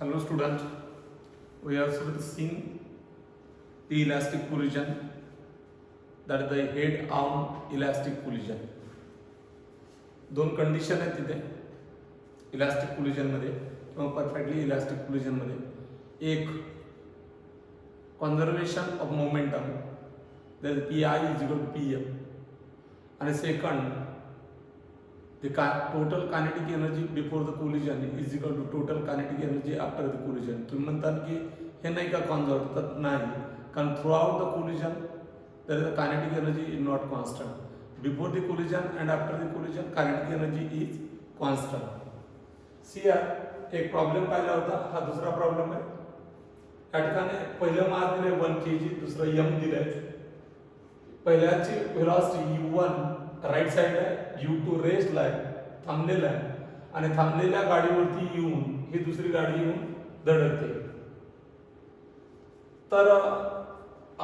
Hello student, we are seeing the elastic collision, that is the head on elastic collision. दोन condition आहेत तिथे elastic collision मध्ये किंवा perfectly elastic collision मध्ये. एक conservation of momentum that is Pi is equal to Pm, and second the total kinetic energy before the collision is equal to total kinetic energy after the collision. तुम्ही म्हणतात की हे नाही का conserve, तर नाही, कारण through out the collision there is a kinetic energy is not constant. Before the collision and after the collision kinetic energy is constant. See here, एक प्रॉब्लेम पाहिला होता, हा दुसरा प्रॉब्लेम आहे. या ठिकाणी पहिलं मास दिले 1 kg, दुसरं m दिलंय. पहिल्याची व्हेलॉसिटी u1 राईट साइड आहे, u2 रेस्टला आहे, थांबलेला आहे, आणि थांबलेल्या गाडीवरती येऊन ही दुसरी गाडी येऊन धडकते. तर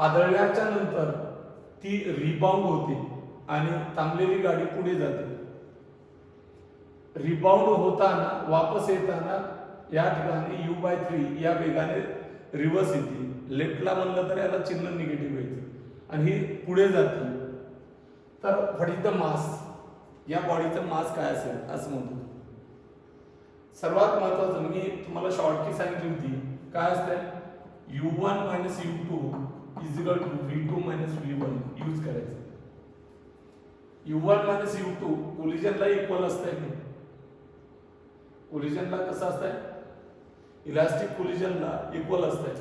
आदळल्याच्या नंतर ती रिबाउंड होते आणि थांबलेली गाडी पुढे जाते. रिबाउंड होताना वापस येताना या ठिकाणी u/3 या वेगाने रिव्हर्स येते. लेफ्टला म्हणलं तर याला चिन्ह निगेटिव्ह येते आणि ही पुढे जाते. तर व्हॉट इज द मास, या बॉडीचं मास काय असेल असं म्हणतो. सर्वात महत्त्वाचं मी तुम्हाला शॉर्टकी सांगितली होती, काय असते, u1 - u2 is equal to v2 - v1 use करायचं. u1 - u2 कोलिजनला इक्वल असतंय की कोलिजनला कसं असतंय, इलास्टिक कोलिजनला इक्वल असतंय.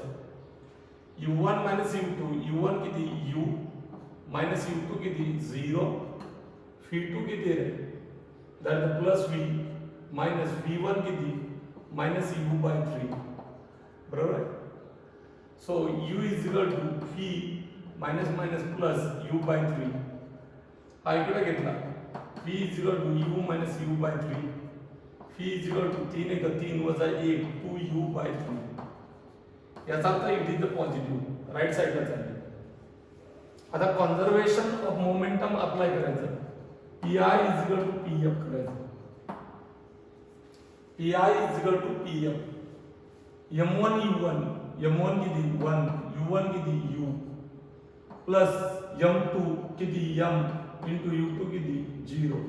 u1 - u2, u1 किती u माइनस u2 किती 0, v2 किती आहे, that is plus v minus v1 किती माइनस u/3, बरोबर आहे. So u is equal to v minus minus plus u/3. हा इकडे घेतला, v is equal to u minus u/3, v is equal to 3 × 3 - 1 2u/3. याचा अर्थ it is the positive right साइडला चालले. आता कॉन्झर्वेशन ऑफ मोमेंटम अप्लाय करायचं. Pi is equal to Pf करायचं. Pi is equal to Pf. m1 u1, m1 किती 1, u1 किती u, plus m2 किती m इंटू u2 किती 0,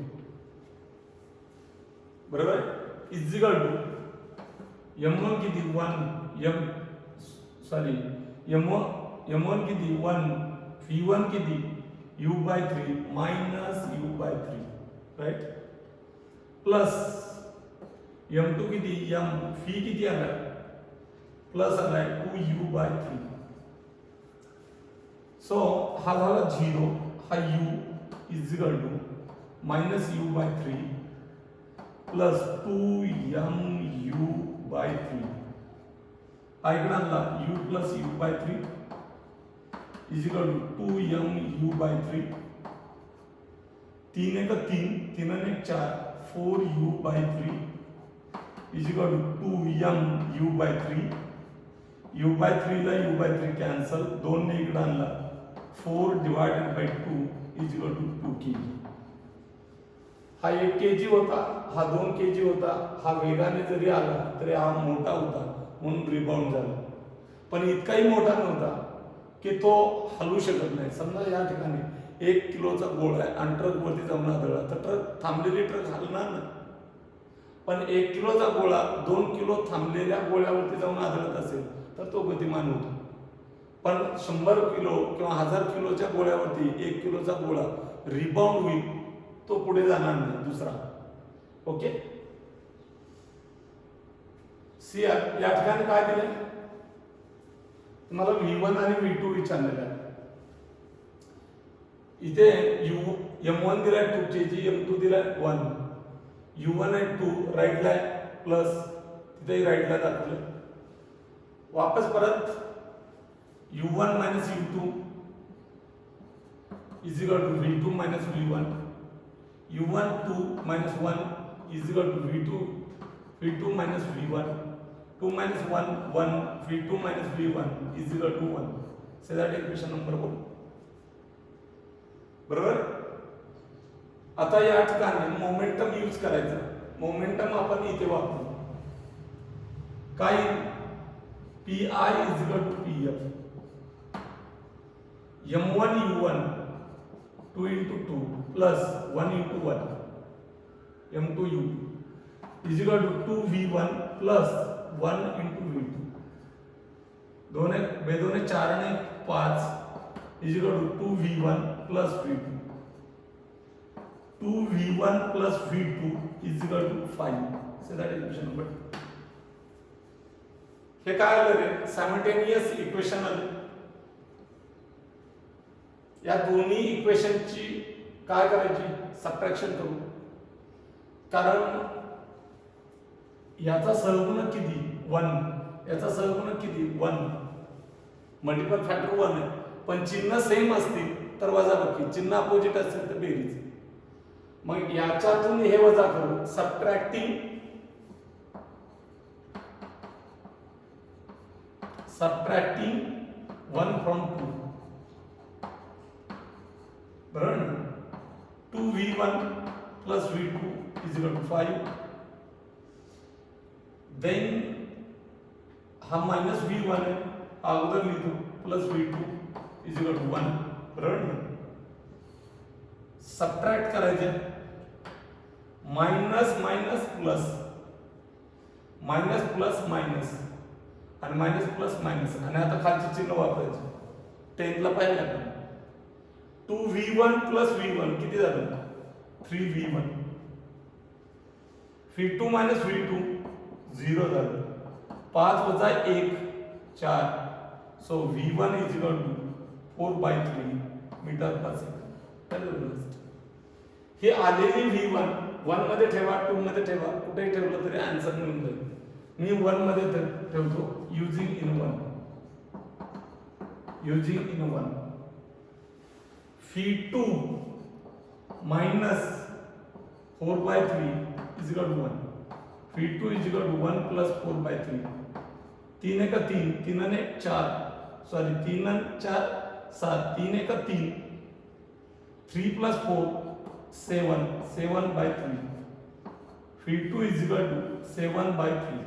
बरोबर, इज इक्वल टू m1 किती 1 m1 किती 1, v1 किती u/3 minus u/3, right, plus m2 किती m, v किती आला प्लस आलाय 2u/3. सो हा झाला 0, हा u is equal to minus u/3 plus 2mu/3. हा इकडे आणला u plus u/3 is equal to 2mu/3. 3 × 3, 3 × 1 4, 4u/3 is equal to 2mu/3. u/3 ला u/3 कॅन्सल, 2 ने इकडे आणला, 4/2 इज इक्वल टू 2 kg. हा 1 kg होता, हा 2 kg होता. हा वेगाने जरी आला तरी हा मोठा होता म्हणून रिबाउंड झाला, पण इतकाही मोठा नव्हता की तो हलू शकत नाही. समजा या ठिकाणी 1 किलोचा गोळा आहे आणि ट्रक वरती जाऊन आदळला, तर ट्रक थांबलेली ट्रक हलणार ना. पण 1 किलोचा गोळा 2 किलो थांबलेल्या गोळ्यावरती जाऊन आदळत असेल तर तो गतिमान होतो. पण 100 किलो किंवा 1000 किलोच्या गोळ्यावरती 1 किलोचा गोळा रिबाउंड होईल, तो पुढे जाणार नाही दुसरा. ओके, सी या ठिकाणी काय दिले तुम्हाला, v1 आणि v2 विचारलेलं आहे. इथे m1 दिलाय 2 kg, m2 दिलाय 1, u1 आणि 2 राईटला आहे, प्लस तिथे राईटला दाखवलं. वापस परत u1 - u2 is equal to v2 - v1, u1 2 - 1 is equal to v2 - v1, 2 - 1 1, v2 - v1 is equal to 1. So that equation number 1, बरोबर. आता या ठिकाणी मोमेंटम यूज करायचं. मोमेंटम आपण इथे वापरू. काय P I is equal to P F m1 u1 2 into 2 plus 1 into 1 m2 u2 is equal to 2 v1 plus 1 into v2 दोन एक बेदोने 4 ने 5 is equal to 2 v1 plus v2 2 v1 plus v2 is equal to 5 so that is equation number 2 हे काय आलं रे simultaneous equation आलं या दोन्ही इक्वेशनची काय करायची सबट्रॅक्शन करू कारण याचा सहगुणक किती 1 याचा सहगुणक किती 1 मल्टिपल फॅक्टर 1 आहे पण चिन्ह सेम असतील तर वजाबाकी चिन्ह अपोजिट असेल तर बेरीज मग याच्यातून हे वजा करू सबट्रॅक्टिंग 1 from 2 बरोबर 2v1 plus v2 is equal to 5 then हा माइनस v1 है अगोदर लिहितो plus v2 is equal to 1 बरोबर सबट्रॅक्ट करायचे minus minus plus minus plus minus आणि माइनस प्लस माइनस आणि आता खालचे चिन्ह वापरायचे 10 ला पाहिलं आपण 2v1 plus v1 किती झालं 3v1 v2 minus v2 0 झालं 5 वजा 1 4 so v1 is equal to 4/3 metre per second हे आलेली v1 1 मध्ये ठेवा 2 मध्ये ठेवा कुठेही ठेवलं तरी आन्सर मिळून जाईल मी 1 मध्ये ठेवतो using in 1 v2 minus 4/3 is equal to 1 v2 is equal to 1 plus 4/3 3 एक 3 3 ने 4 सॉरी 3 ने 4 7 3 एक 3 3 plus 4 7 7/3 v2 is equal to 7/3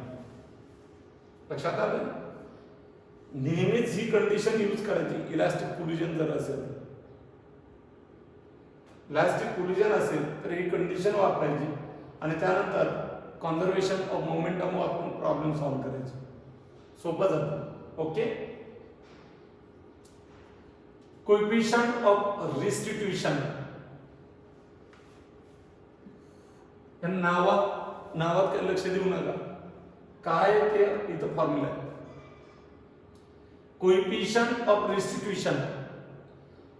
लक्षात आलं नेहमीच ही कंडिशन यूज करायची इलास्टिक कोलिजन जर असेल इलास्टिक कोलिजन असेल तर ही कंडिशन वापरायची आणि त्यानंतर कॉन्झर्वेशन ऑफ मोमेंटम वापरून प्रॉब्लेम सॉल्व्ह करायचे सोपं जातं ओके कोएफिशिएंट ऑफ रिस्टिट्यूशन या नावात काही लक्ष देऊ नका काय ते इथं फॉर्म्युला आहे कोएफिशिएंट ऑफ रिस्टिट्यूशन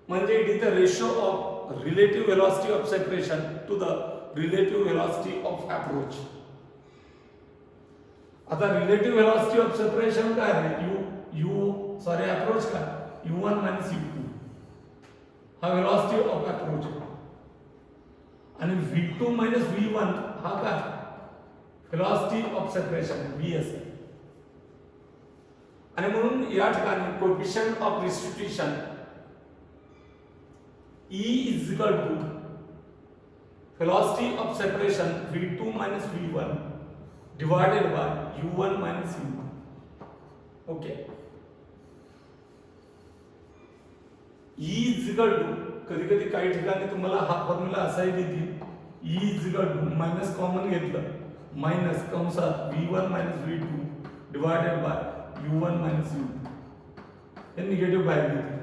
म्हणजे it is the ratio of relative velocity of separation to the relative velocity of approach आता रिलेटिव्ह वेलोसिटी ऑफ सेपरेशन काय आहे अप्रोच का u1 u2 हा वेलोसिटी ऑफ अप्रोच आणि v2 v1 हा काय वेलोसिटी ऑफ सेपरेशन vs आणि म्हणून या ठिकाणी coefficient of restitution E is equal to velocity of separation v2 v1 divided by u1 u2 okay E is equal to कधी-कधी काही ठिकाणी तुम्हाला हा फॉर्म्युला असाही देतील E is equal to minus common घेतलं माइनस कंसात v1 v2 divided by u1 u2 हे निगेटिव्ह बाहेर घेतलं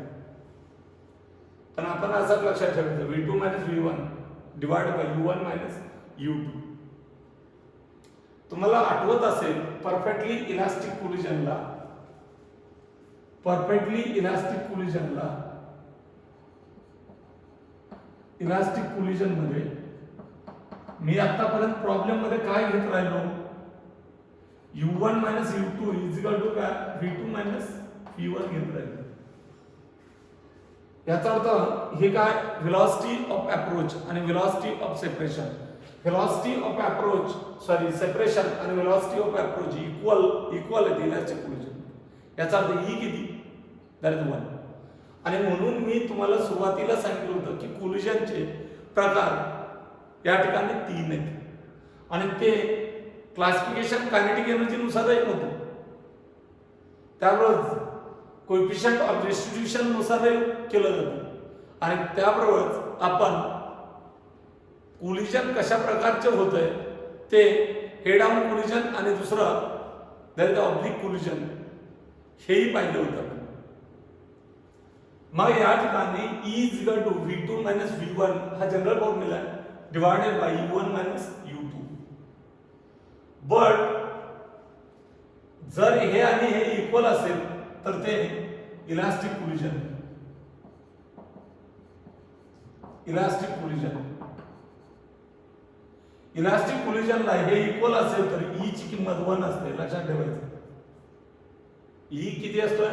पण आपण असं लक्षात ठेवायचं v2 v1 divide by u1 u2 तुम्हाला आठवत असेल परफेक्टली इलास्टिक कोलिजन मध्ये मी आतापर्यंत प्रॉब्लेम मध्ये काय घेत राहिलो u1 u2 is equal to काय v2 v1 घेत राहिलो याचा अर्थ हे काय वेलोसिटी ऑफ अप्रोच आणि velocity of separation velocity of approach separation आणि वेलोसिटी ऑफ अप्रोच इक्वल आहे इलास्टिक कोलिजन याचा अर्थ ही किती दॅट इज 1 आणि म्हणून मी तुम्हाला सुरुवातीला सांगितलं होतं की कोलिजनचे प्रकार या ठिकाणी 3 आहेत आणि ते क्लासिफिकेशन कायनेटिक एनर्जी नुसारही होतं, त्याबरोबर कोएफिशियंट ऑफ डिस्ट्रीब्युशन नुसारही केलं जातं आणि त्याबरोबरच आपण कोलिजन कशा प्रकारचे होतंय ते हेड ऑन कोलिजन आणि दुसरं दॅट इज ऑब्लिक कोलिजन हेही पाहिलं होतं. मग या ठिकाणी E is equal to V2 minus V1 हा जनरल फॉर्म्युला आहे divided by U1 minus U2. But जर हे आणि हे इक्वल असेल तर ते elastic collision. Elastic collision elastic कोलिजनला हे इक्वल असेल तर E ची किंमत 1 असते, लक्षात ठेवायचं. E किती असतोय?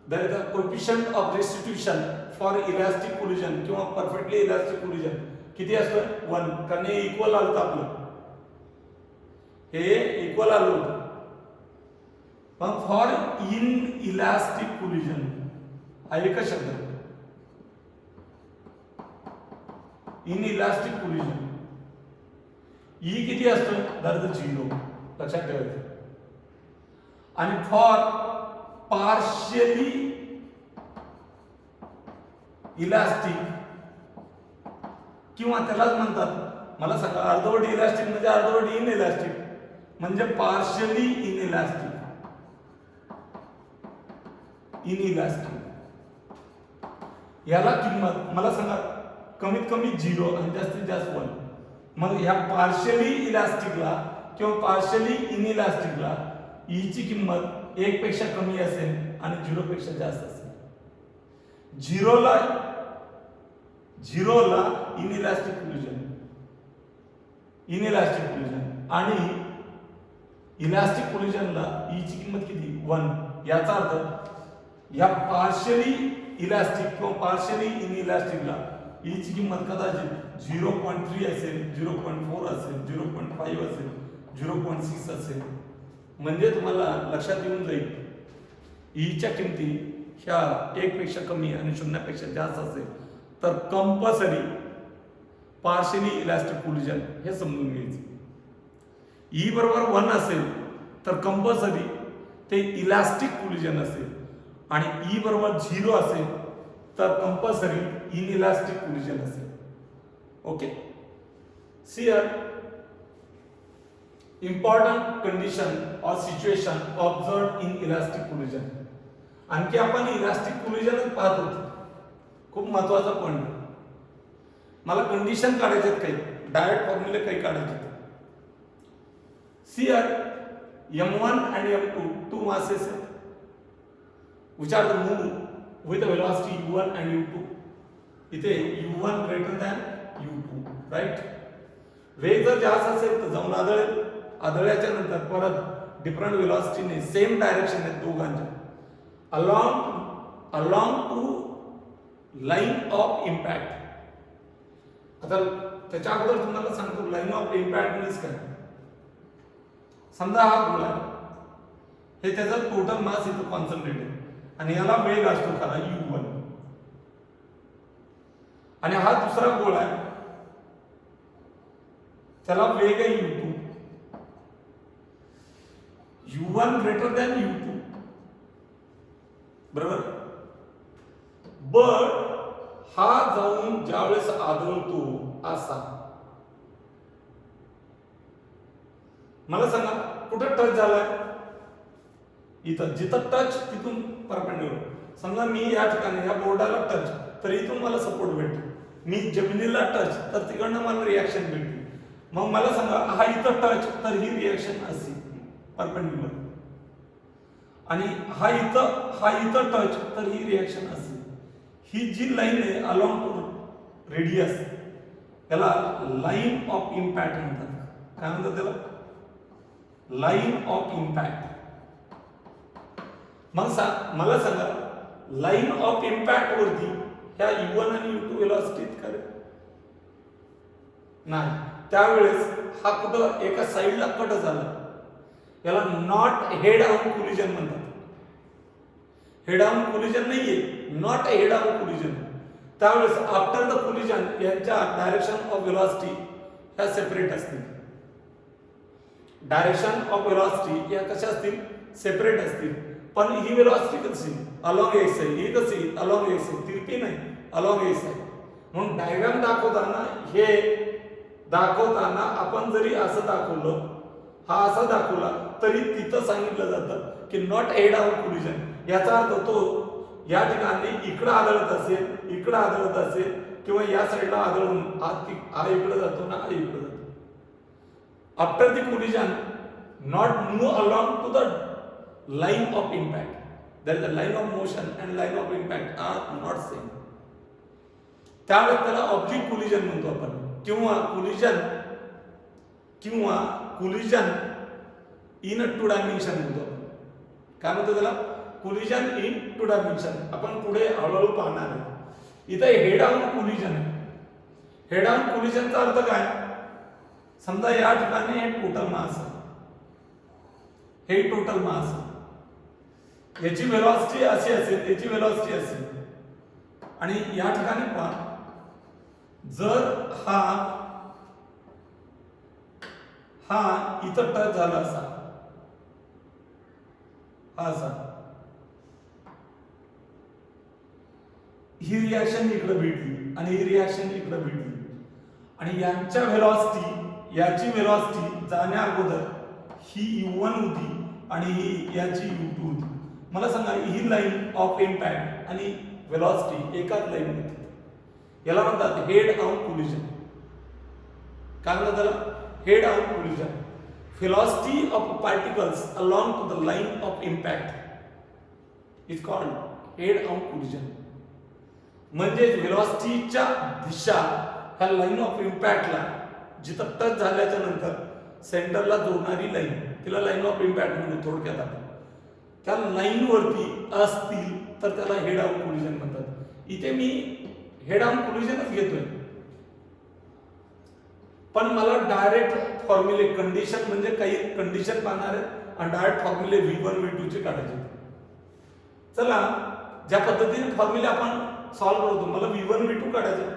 That is the coefficient of restitution for elastic collision किंवा परफेक्टली इलास्टिक कोलिजन किती असतोय? 1. कारण हे इक्वल आलं आपलं, हे इक्वल आलं होतं. पण फॉर इन इलास्टिक कोलिजन हा एकच शब्द आहे. इन इलास्टिक कोलिजन E किती असतो? दॅट इज 0, लक्षात ठेवायचं. आणि फॉर पार्शियली इलास्टिक किंवा त्यालाच म्हणतात, मला सांगा अर्धवट इलास्टिक म्हणजे अर्धवट इन इलास्टिक म्हणजे partially in elastic. In elastic याला किंमत मला सांगा कमीत कमी 0 आणि जास्तीत जास्त 1. मग ह्या पार्शियली इलास्टिकला किंवा पार्शियली इन इलास्टिकला E ची किंमत 1 पेक्षा कमी असेल आणि 0 पेक्षा जास्त असेल. 0 ला इन इलास्टिक कोलिजन आणि इलास्टिक कोलिजनला E ची किंमत किती? 1. याचा अर्थ या पार्शियली इलास्टिक किंवा पार्शियली इन इलास्टिकला E ची किंमत कदाचित 0.3 असेल, 0.4 असेल, 0.5 असेल, 0.6 असेल. म्हणजे तुम्हाला लक्षात येऊन जाईल E च्या किमती ह्या 1 पेक्षा कमी आणि 0 पेक्षा जास्त असेल तर कंपल्सरी पार्शियली इलास्टिक कोलिजन हे समजून घ्यायचं. E बरोबर 1 असेल तर कंपल्सरी ते इलास्टिक कोलिजन असेल आणि E बरोबर 0 असेल तर कंपल्सरी इन इलास्टिक कोलिजन असेल. Okay, see here important condition और सिच्युएशन ऑब्झर्व्ड इन इलास्टिक कोलिजन. आणखी आपण इलास्टिक कोलिजनच पाहत होतो, खूप महत्वाचा पॉइंट. मला कंडिशन काढायचे आहेत, काही डायरेक्ट फॉर्म्युले काही काढायचे. See here M1 and M2 two masses which are the move with the velocity U1 and U2. इथे U1 greater than U2, right. वेग जर जास्त असेल तर जाऊन आदळल्याच्या नंतर परत डिफरंट वेलोसिटीने सेम डायरेक्शन आहेत दोघांच्या along to line of impact. आता त्याच्या अगोदर तुम्हाला सांगतो लाईन ऑफ इम्पॅक्ट मीन्स काय. समजा हा गोळा हे त्याचा टोटल मास इथं कॉन्सन्ट्रेटेड आणि याला वेग असतो खरा U1 आणि हा दुसरा गोळा आहे त्याला वेग आहे U2. U1 greater than U2, बरोबर. बट हा जाऊन ज्यावेळेस आदळतो असा, मला सांगा कुठं टच झालाय? इथं. जिथं टच तिथून परपेंडिक्युलर. समजा मी या ठिकाणी या बोर्डाला टच तर इथून मला सपोर्ट भेटतो. मी जमिनीला टच तर तिकडनं मला रिॲक्शन भेटते. मग मला सांगा हा इथं टच तर ही रिॲक्शन असेल परपेंडिक्युलर आणि हा इथं टच तर ही रिॲक्शन असेल. ही जी लाईन आहे अलॉंग टू रेडियस त्याला लाईन ऑफ इम्पॅक्ट म्हणतात. काय म्हणतात त्याला? Line of impact. मग मला सांगा लाईन ऑफ इम्पॅक्ट वरती ह्या U1 आणि U2 वेलोसिटीत करेल नाही. त्यावेळेस हा कुठं एका साइडला कट झाला. याला नॉट हेड ऑन कोलिजन म्हणतात. हेड ऑन कोलिजन नाहीये, नॉट हेड ऑन कोलिजन. त्यावेळेस आफ्टर द कोलिजन यांच्या डायरेक्शन ऑफ वेलोसिटी ह्या सेपरेट असतील डायरेक्शन ऑफ वेलॉसिटी या कशा असतील, सेपरेट असतील. पण ही वेलॉसिटी कशी अलॉंग एक्स आहे, ही कशी अलॉंग एक्स आहे, तिरपी नाही अलॉंग एक्स आहे. म्हणून डायग्राम दाखवताना आपण जरी असं दाखवलं, हा असा दाखवला तरी तिथं सांगितलं जातं की नॉट हेड ऑफ कोलिजन. याचा अर्थ तो या ठिकाणी इकडं आदळत असेल, इकडं आदळत असेल किंवा या साईडला आदळून हा इकडे जातो ना, हा इकडे जातो. After the collision not move along to the line of impact. There is a line of motion and line of impact are not same. त्यावेळेस त्याला ऑब्लिक कोलिजन म्हणतो आपण, किंवा कोलिजन इन 2 डायमेन्शन म्हणतो. काय म्हणतो त्याला? Collision in 2 dimension. आपण पुढे हळूहळू पाहणार आहे. इथे हेड ऑन कोलिजन आहे. हेड ऑन कोलिजनचा अर्थ काय? समजा या ठिकाणी हे टोटल मास आहे, हे टोटल मास आहे. याची वेलॉसिटी अशी असेल, याची वेलॉसिटी असेल, आणि या ठिकाणी पहा, जर हा इथं टच झाला असा, हा असा, ही रिॲक्शन इकडे भेटली आणि ही रिॲक्शन इकडे भेटली, आणि यांच्या वेलॉसिटी, याची वेलॉसिटी जाण्या अगोदर ही u1 होती आणि ही याची u2 होती. मला सांगा, ही लाईन ऑफ इम्पॅक्ट आणि वेलॉसिटी एकाच लाईन मध्ये, याला म्हणतात हेड ऑन कोलिजन. काय म्हणतात त्याला? Head on collision. velocity of particles along to the line of impact is called head on collision. म्हणजे वेलॉसिटीच्या दिशा ह्या लाईन ऑफ इम्पॅक्टला, जिथं टच झाल्याच्या नंतर सेंटरला जोडणारी लाईन, तिला लाईन ऑफ इम्पॅक्ट म्हणून थोडक्यात आपण, त्या लाईन वरती असतील तर त्याला हेड ऑन कोलिजन म्हणतात. इथे मी हेड ऑन कोलिजनच घेतोय, पण मला डायरेक्ट फॉर्म्युले, कंडिशन म्हणजे काही कंडिशन पाहणार आहे आणि डायरेक्ट फॉर्म्युले V1 V2 चे काढायचे. चला, ज्या पद्धतीने फॉर्म्युले आपण सॉल्व्ह करतो, मला V1 V2 काढायचं,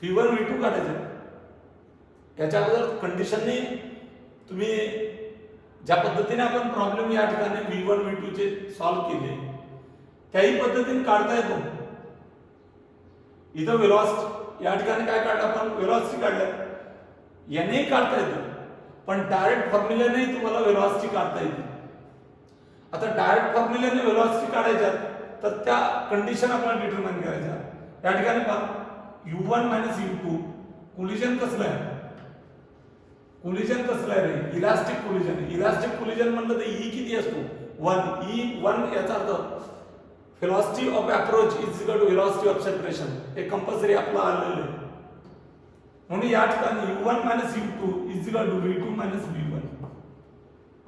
V1 V2 काढायचं. याच्या अगोदर कंडिशनने तुम्ही ज्या पद्धतीने आपण प्रॉब्लेम या ठिकाणी V1 V2 चे सॉल्व्ह केले, त्याही पद्धतीने काढता येतो. इथं वेलॉसिटी, या ठिकाणी काय काढलं आपण? वेलॉसिटी काढल्या. याने काढता येतं, पण डायरेक्ट फॉर्म्युल्याने तुम्हाला वेलॉसिटी काढता येते. आता डायरेक्ट फॉर्म्युल्याने वेलॉसिटी काढायच्या तर त्या कंडिशन आपण डिटरमाइन करायच्या. या ठिकाणी पहा, u1 u2 कोलिजन कसलं आहे? कोलिजन कसलं आहे रे? Elastic collision. इलास्टिक कोलिजन म्हणलं तर E किती असतो? 1. E1 याचा अर्थ velocity of approach is equal to velocity of separation. हे कंपल्सरी आपलं आलेलं आहे. म्हणून या ठिकाणी u1 u2 is equal to v2 v1.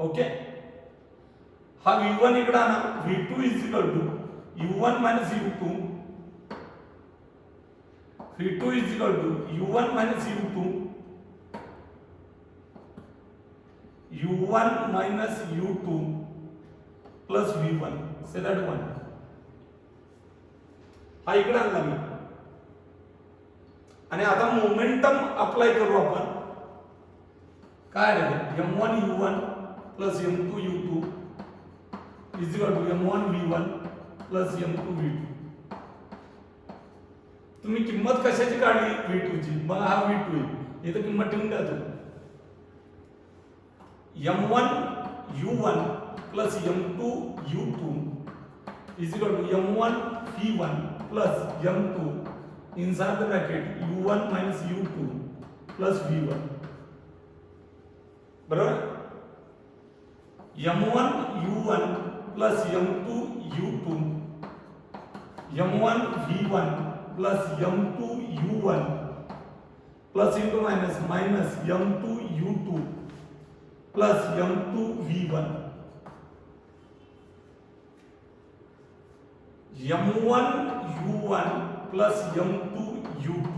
Okay, हा v1 इकडे आणा, v2 is equal to u1 u2, v2 is equal to u1 u2, u1 u2 plus v1. Say that 1. हा इकडे आणला मी, आणि आता मोमेंटम अप्लाय करू आपण. काय रे? m1 u1 plus m2 u2 is equal to m1 v1 plus m2 v2. तुम्ही किंमत कशाची काढली? v2 ची. मग हा v2 आहे, इथं किंमत ठेवून द्या तुम्ही. m1 u1 plus m2 u2 is equal to m1 v1 plus m2 inside the bracket u1 u2 plus v1. बरोबर? m1 u1 plus m2 u2, m1 v1 plus m2 u1 plus into minus m2 u2 plus m2 v1. m1 u1 plus m2 u2.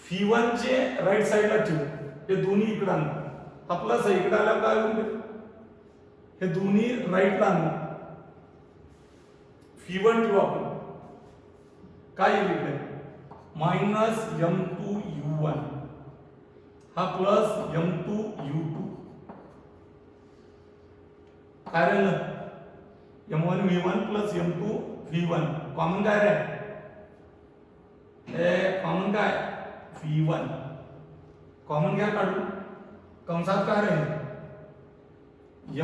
v1 चे right साइडला ठेवू, हे दोन्ही इकडे आणू. हा plus आहे, इकडे आल्यावर काय होईल? हे दोन्ही राईटला आणू. v1 ठेवू आपण, काय येईल इकडे? -m2 u1. हा प्लस m2 u2 काय राहिलं m1 v1 plus m2 v1 common काय रे कॉमन काय v1 कॉमन क्या काढू कंसात काय राहील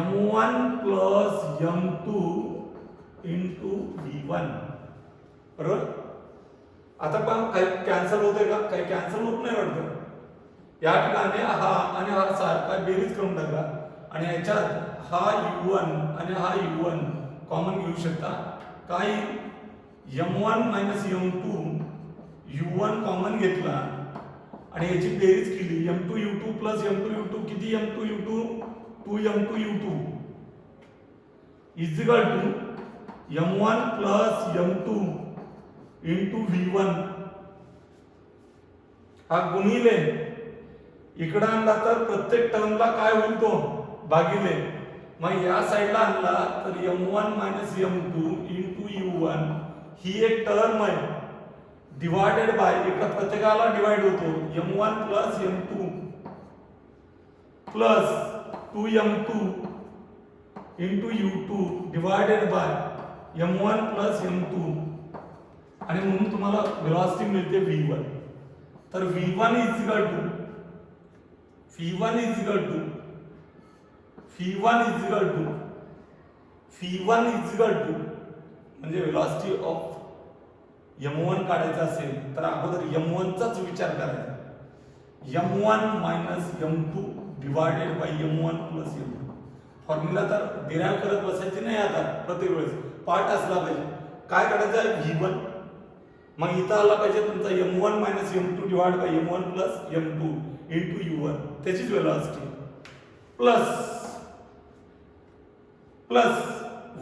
m1 plus m2 into v1 बरोबर. आता पण काही कॅन्सल होते का काही कॅन्सल होत नाही वाटतं या ठिकाणी हा आणि हा सारखा बेरीज करून टाका आणि याच्यात हा u1 आणि हा u1 कॉमन घेऊ शकता काही m1 minus m2 u1 common घेतला आणि याची बेरीज केली m2 u2 plus m2 u2 किती m2 u2 2 m2 u2 is equal to m1 plus m2 into v1 हा गुणिले इकडे आणला तर प्रत्येक टर्मला काय होईल तो भागिले मग या साइडला आणला तर m1 minus m2 into u1 ही एक टर्म आहे डिवाइडेड बाय इकडे प्रत्येकाला डिवाइड होतो m1 plus m2 plus 2m2 into u2 divided by m1 plus m2 आणि म्हणून तुम्हाला वेलोसिटी मिळते v1 तर v1 is equal to v1 is equal to v1 is equal to v1 is equal to म्हणजे velocity of m1 काढायचा असेल तर अगोदर m1 चाच विचार करायचा m1 minus m2 divided by m1 plus m2 formula तर डिराइव करत बसायची नाही आता प्रत्येक वेळेस पार्ट असला पाहिजे काय काढायचं आहे v1 मग इथं आला पाहिजे तुमचा m1 minus m2 divide bye m1 plus m2 into u1 त्याचीच वेलोसिटी प्लस प्लस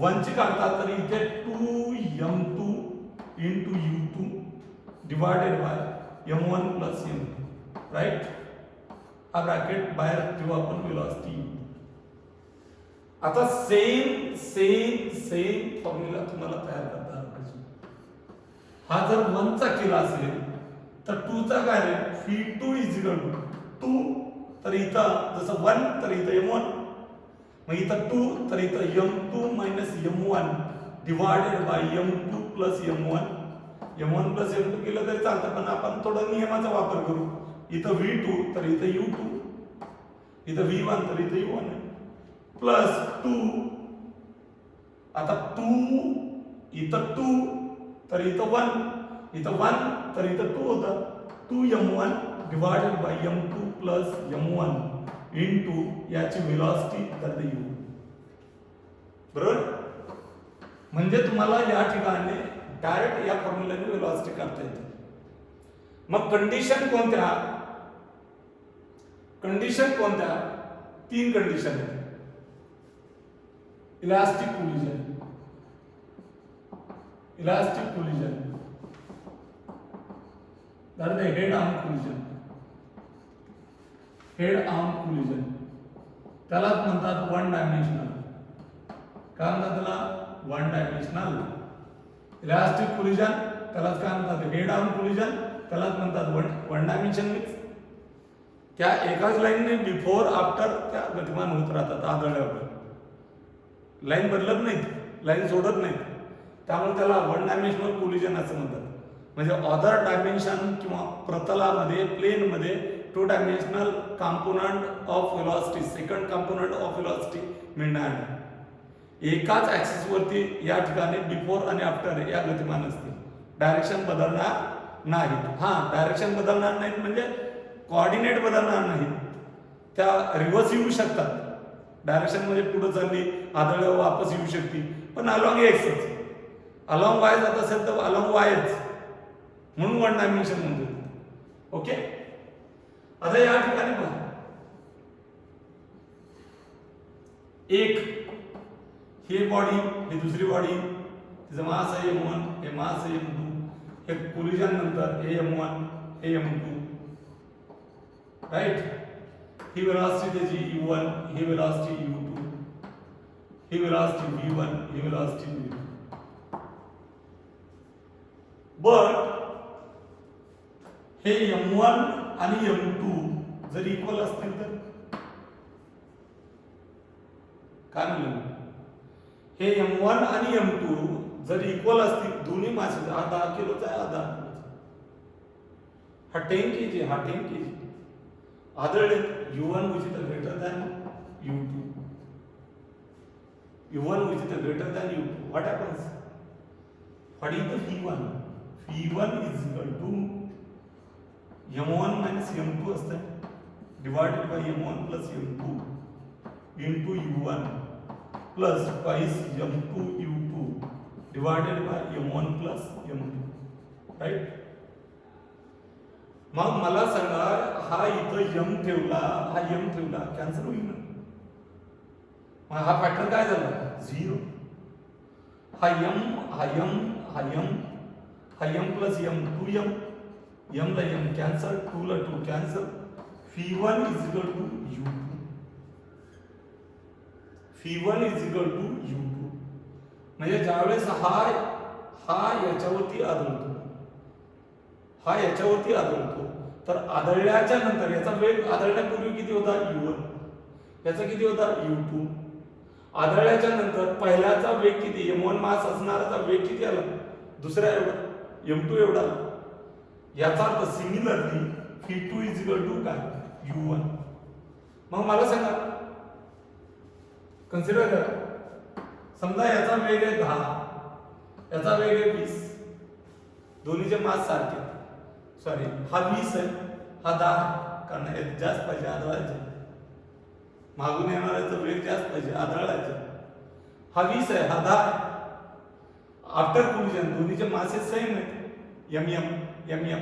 1 ची काढता तर इथे 2m2 into u2 divided by m1 plus m2 right हा ब्रॅकेट बाहेर ठेवू आपण वेलोसिटी आता सेम फॉर्म्युला तुम्हाला तयार करता आला पाहिजे हा जर 1 चा केला असेल तर 2 चा काय रे v2 इज इक्वल टू 2 तर इथं जसं 1 तर इथं m1 मग इथं 2 तर इथं m2 minus m1 divided by m2 plus m1 plus m2 केलं तरी चालतं पण आपण थोडा नियमाचा वापर करू इथं v2 तर इथं u2 इथं v1 तर इथं u1 प्लस 2 आता 2 इथं 2 तर इथं 1 इथं 1 तर इथं 2 होता 2m1 divided by m2 plus m1 into याची वेलोसिटी तर u बरोबर म्हणजे तुम्हाला या ठिकाणी डायरेक्ट या फॉर्म्युल्याने वेलोसिटी काढता येते मग कंडिशन कोणत्या तीन कंडिशन आहेत elastic collision that is the head arm collision त्यालाच म्हणतात वन डायमेन्शनल काय म्हणतात त्याला वन डायमेन्शनल इलास्टिक कोलिजन त्यालाच काय म्हणतात हेड आर्म कोलिजन त्यालाच म्हणतात वन डायमेन्शन त्या एकाच लाईनने बिफोर आफ्टर त्या गतिमान होत राहतात आदळल्यावर लाईन बदलत नाहीत लाईन सोडत नाहीत त्यामुळे त्याला वन डायमेन्शनल कोलिजन असं म्हणतात म्हणजे अदर डायमेन्शन किंवा प्रतलामध्ये प्लेनमध्ये two dimensional component of velocity second component of velocity मिळणार नाही एकाच ऍक्सिस वरती या ठिकाणी बिफोर आणि आफ्टर या गतिमान असतील डायरेक्शन बदलणार नाहीत डायरेक्शन बदलणार नाहीत म्हणजे कोऑर्डिनेट बदलणार नाहीत त्या रिव्हर्स येऊ शकतात डायरेक्शन मध्ये पुढे चालली आदळल्यावर वापस येऊ शकते पण अलॉंग एक्सच अलॉंग वाय जात असेल तर अलॉंग वायच म्हणून वन डायमेन्शन म्हणतो ओके आता या ठिकाणी पहा एक हे बॉडी ही दुसरी बॉडी तिचं मास आहे m1 हे मास आहे m2 हे कोलिजन नंतर हे m1 हे m2 राइट ही वेलोसिटी त्याची u1 he velocity u2 he velocity v1 he velocity v2 but हे m1 आणि m2 जर इक्वल असतील तर काय म्हणलं हे M1 आणि M2 जर इक्वल असतील दोन्ही मासे हा 10 किलोचा आहे हा 10 किलोचा हा 10 kg हा 10 kg आदळले U1 which is greater than U2 U1 which is greater than U2 what happens what is the V1 V1 is equal to M1 minus M2 असतं divided by M1 plus M2 into U1 plus twice M2 U2 divided by M1 plus M2 right मग मला सांगा हा इथं M ठेवला हा M ठेवला cancel होईल ना मग हा फॅक्टर काय झाला 0 हा M हा M हा M हा M plus M 2M M ला M कॅन्सल 2 ला 2 cancel V1 is equal to U2 V1 is equal to U2 म्हणजे ज्यावेळेस हा याच्यावरती आदळतो हा याच्यावरती आदळतो तर आदळल्याच्या नंतर याचा वेग आदळण्यापूर्वी किती होता U1 याचा किती होता U2 आदळल्याच्या नंतर पहिल्याचा वेग किती M1 मास असणाराचा वेग किती आला दुसऱ्या एवढा M2 एवढा याचा अर्थ similarly V2 is equal to काय U1 मग मला सांगा कन्सिडर करा समजा याचा वेग आहे 10 याचा वेग आहे 20 दोन्हीचे मास सारखे सॉरी हा 20 आहे हा 10 कारण हे जास्त पाहिजे आदळायचे मागून येणाऱ्याचा वेग जास्त पाहिजे आदळायचे हा 20 आहे हा 10 आफ्टर कोलिजन दोन्हीचे मासेस सेम आहेत MM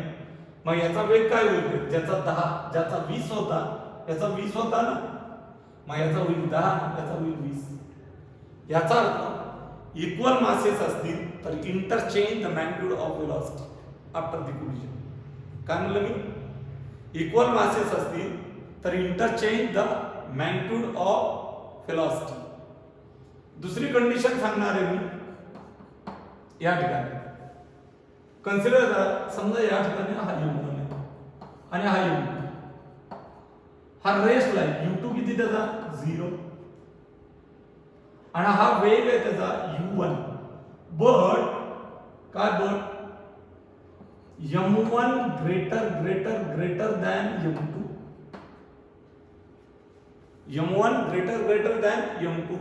मग याचा वेग काय होईल ज्याचा 10 ज्याचा 20 होता याचा 20 होता ना मग याचा होईल 10 याचा होईल 20 याचा अर्थ इक्वल मासेस असतील तर interchange the magnitude of velocity after the collision काय म्हणलं मी इक्वल मासेस असतील तर interchange the magnitude of velocity दुसरी कंडिशन सांगणार आहे मी या ठिकाणी कन्सिडर करा समजा या ठिकाणी हा U1 आहे आणि हा U2 हा रेस्ट ला U2 किती त्याचा 0 आणि हा वेग आहे त्याचा U1 बट काय but M1 greater than M2 M1 greater than M2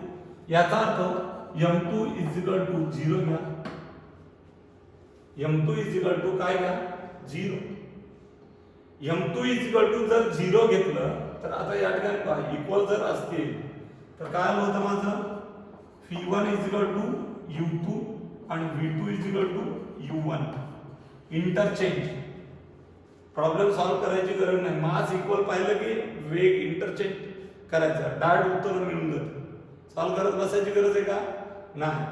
याचा अर्थ M2 is equal to 0 घ्या M2 is equal to काय घ्या 0 M2 is equal to जर 0 घेतलं तर आता या ठिकाणी पहा इक्वल जर असतील तर काय आलं होतं माझं V1 is equal to U2 आणि V2 is equal to U1 interchange problem solve करायची गरज नाही मास इक्वल पाहिलं की वेग इंटरचेंज करायचा डायरेक्ट उत्तर मिळून जातं सॉल्व करत बसायची गरज आहे का नाही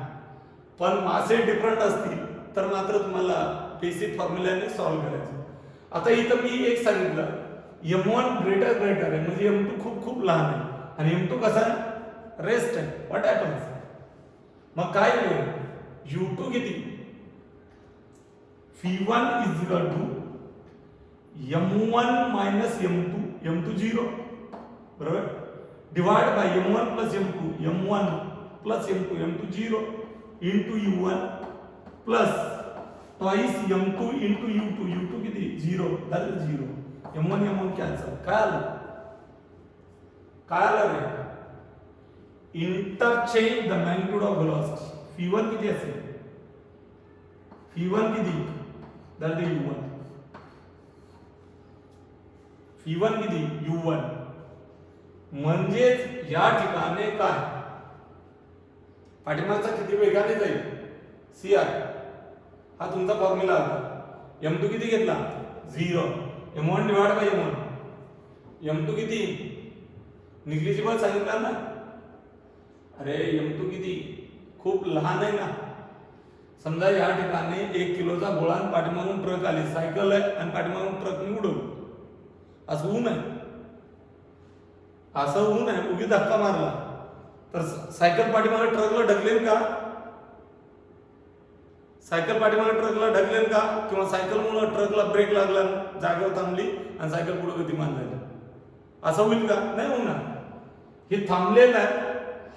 पण मासे डिफरंट असतील तर मात्र तुम्हाला बेसिक फॉर्म्युल्याने सॉल्व करायचं आता इथं मी एक सांगितलं M1 ग्रेटर आहे म्हणजे M2 खूप लहान आहे आणि M2 कसा आहे रेस्ट आहे व्हॉट हॅपन्स मग काय होईल U2 किती V1 is equal to M1 minus M2 M2 0 बरोबर divide by M1 plus M2 M1 plus M2 M2 0 into U1 plus twice M2 into U2 U2 किती 0 that is 0 M1 cancel काय आलं रे interchange the magnitude of velocity V1 किती असेल V1 किती that is U1 V1 किती U1 म्हणजेच या ठिकाणी काय पाठीमागचा किती वेगाने जाईल CR हा तुमचा फॉर्म्युला होता M2 किती घेतला 0 M1 divide by M1 M2 किती निग्लिजिबल सांगितलं ना अरे M2 किती खूप लहान आहे ना समजा या ठिकाणी 1 किलोचा गोळा पाठीमागून ट्रक आली सायकल आहे आणि पाठीमागून ट्रक उडवलं असं ऊन आहे असं ऊन आहे उगी धक्का मारला तर सायकल पाठीमागे ट्रकला ढकलेल का सायकल पाठीमागे ट्रकला ढकलेल का किंवा सायकलमुळे ट्रकला ब्रेक लागला जागेवर थांबली आणि सायकल पुढे गतिमान झाली असं होईल का? नाही होणार. हे थांबलेलं आहे.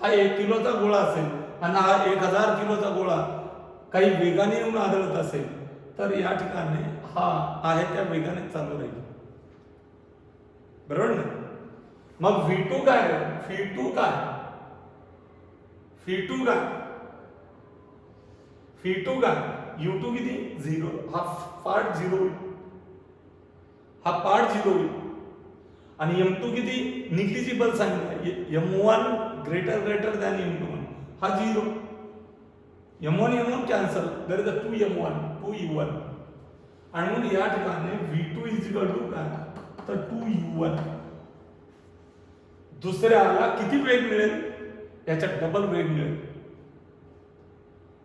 हा 1 किलोचा गोळा असेल आणि हा 1000 किलोचा गोळा काही वेगाने येऊन आदळत असेल तर या ठिकाणी हा आहे त्या वेगाने चालू राहील. बरोबर ना? मग V2 काय? V2 काय? V2 काय? V2 काय? U2 किती? 0. हा पार्ट 0 होईल. हा पार्ट 0 होईल. आणि M2 किती? निग्लिजिबल सांगितलं. M1 greater than M2. हा 0. M1 cancel. There is a 2 M1 2 U1. आणि मग या ठिकाणी V2 इज इक्वल टू काय? तर 2 U1. दुसऱ्याला किती वेग मिळेल? याच्या डबल वेग मिळेल.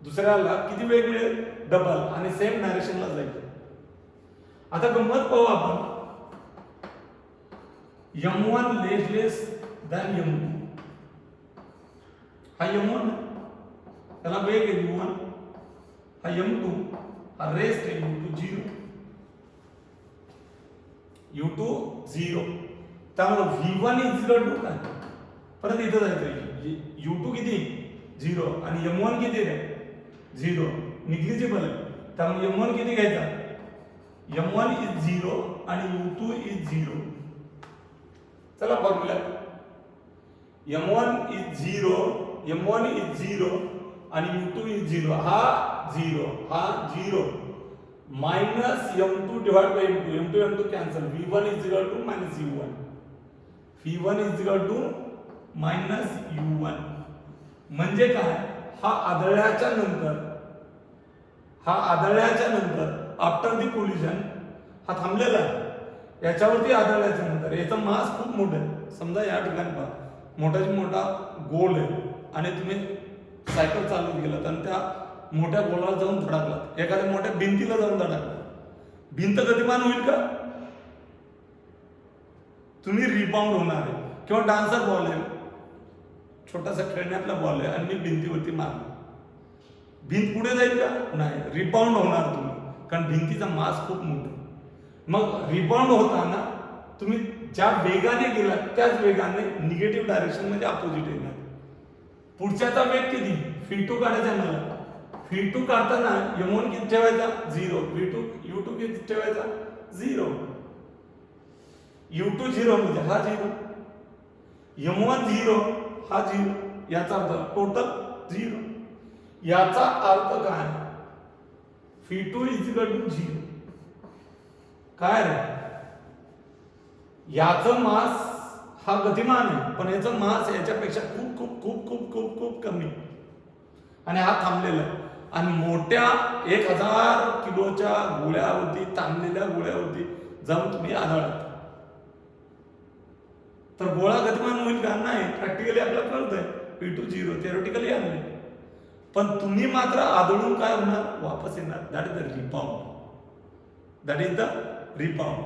दुसऱ्याला किती वेग मिळेल? डबल. आणि सेम डायरेक्शनला जाईल. आता गंमत पाहू आपण. M1 लेस दॅन M2. हा M1 त्याला वेग आहे U1. हा M2 हा रेस्ट आहे U2 0. U2 0. त्यामुळे V1 इज इक्वल टू काय? परत इथं जायचं. U2 किती? 0 आणि M1 किती आहे? 0. निग्लिजिबल आहे. त्यामुळे M1 किती घ्यायचा? M1 इज 0 आणि U2 इज 0. चला फॉर्म्युला. M1 इज 0 आणि U2 इज 0. हा 0 minus M2 divide by M2 cancel. V1 is equal to minus U1. V1 is equal to minus U1. म्हणजे काय? हा आदळल्याच्या नंतर आफ्टर द कोलिजन हा थांबलेला आहे. याच्यावरती आदळल्याच्या नंतर याचा मास खूप मोठा आहे. समजा या ठिकाणी पहा मोठाची मोठा गोल आहे आणि तुम्ही सायकल चालवत गेलात आणि त्या मोठ्या गोलाला जाऊन धडकलात. एखाद्या मोठ्या भिंतीला जाऊन धडकलात. भिंत गतिमान होईल का? तुम्ही रिबाउंड होणार आहे. किंवा डान्सर बॉल आहे, छोटासा खेळण्यातला बॉल आहे आणि मी भिंतीवरती मारला. भिंत पुढे जाईल का? नाही. रिबाउंड होणार तुम्ही, कारण भिंतीचा मास खूप मोठा. मग रिबाउंड होताना तुम्ही ज्या वेगाने गेलात त्याच वेगाने निगेटिव्ह डायरेक्शन म्हणजे अपोजिट येणार. पुढच्याचा वेग किती? V2 काढायचा मला. V2 काढताना M1 किती ठेवायचा? 0. U2 किती ठेवायचा? 0. U2 0 म्हणजे हा 0. M1 0 हा 0. याचा अर्थ टोटल 0. याचा अर्थ काय? V2 is equal to 0. काय रे? याचं मास हा गतिमान आहे पण याचं मास याच्यापेक्षा खूप खूप खूप खूप खूप खूप कमी आणि हा थांबलेला आहे. आणि मोठ्या 1000 किलोच्या गोळ्यावरती, थांबलेल्या गोळ्यावरती जाऊन तुम्ही आदळात तर गोळा गतिमान होईल का? नाही. प्रॅक्टिकली आपल्याला कळतंय V2 0. थेरोटिकली आणले पण तुम्ही मात्र आदळून काय होणार? वापस येणार. That is the rebound.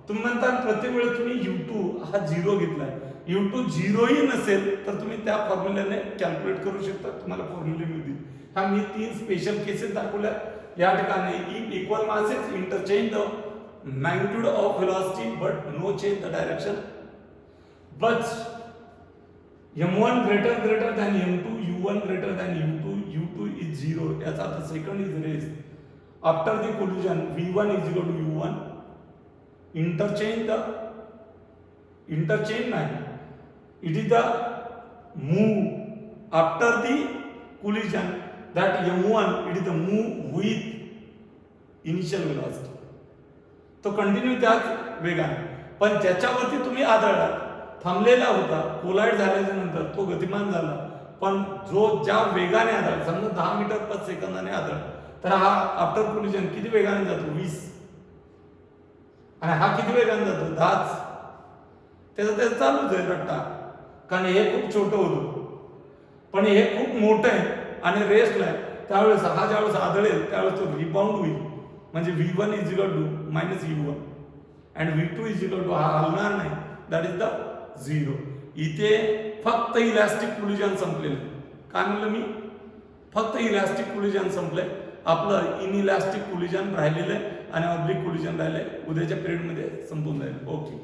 तुम्ही म्हणता प्रत्येक वेळेस तुम्ही U2 हा 0 घेतलाय. U2 0 ही नसेल तर तुम्ही त्या फॉर्म्युल्याने कॅल्क्युलेट करू शकता. तुम्हाला फॉर्म्युले मिळतील. हा मी 3 स्पेशल केसेस दाखवल्या. या ठिकाणी equal masses interchange the magnitude of velocity but no change the direction. But M1 greater than M2, U1 greater than U2 is 0. याचा अर्थ second is rest. After the collision V1 is equal to U1. Interchange नाही. It is the move after the collision that M1 it is the move with initial velocity. तो continue त्याच वेगाने पण ज्याच्यावरती तुम्ही आदळलात थांबलेला होता, कोलाइड झाल्याच्या नंतर तो गतिमान झाला पण जो ज्या वेगाने आदळला, समजा 10 मीटर पर सेकंदाने आदळला तर हा आफ्टर कोलिजन किती वेगाने जातो? 20. आणि हा किती वेगाने जातो? 10. त्याचा चालूच आहे रट्टा, कारण हे खूप छोटं होतं पण हे खूप मोठं आहे आणि रेस्टला आहे. त्यावेळेस हा ज्यावेळेस आदळेल त्यावेळेस तो रिबाउंड होईल. म्हणजे V1 is equal to minus U1 and V2 is equal to हा हलणार नाही. That is the 0. इथे फक्त इलॅस्टिक कोलिजन संपलेलं. काय म्हणलं मी? फक्त इलॅस्टिक कोलिजन संपलंय. आपलं इनइलॅस्टिक कोलिजन राहिलेलं आहे आणि ऑब्लिक कोलिजन राहिलंय. उद्याच्या पिरियडमध्ये संपून जाईल. ओके.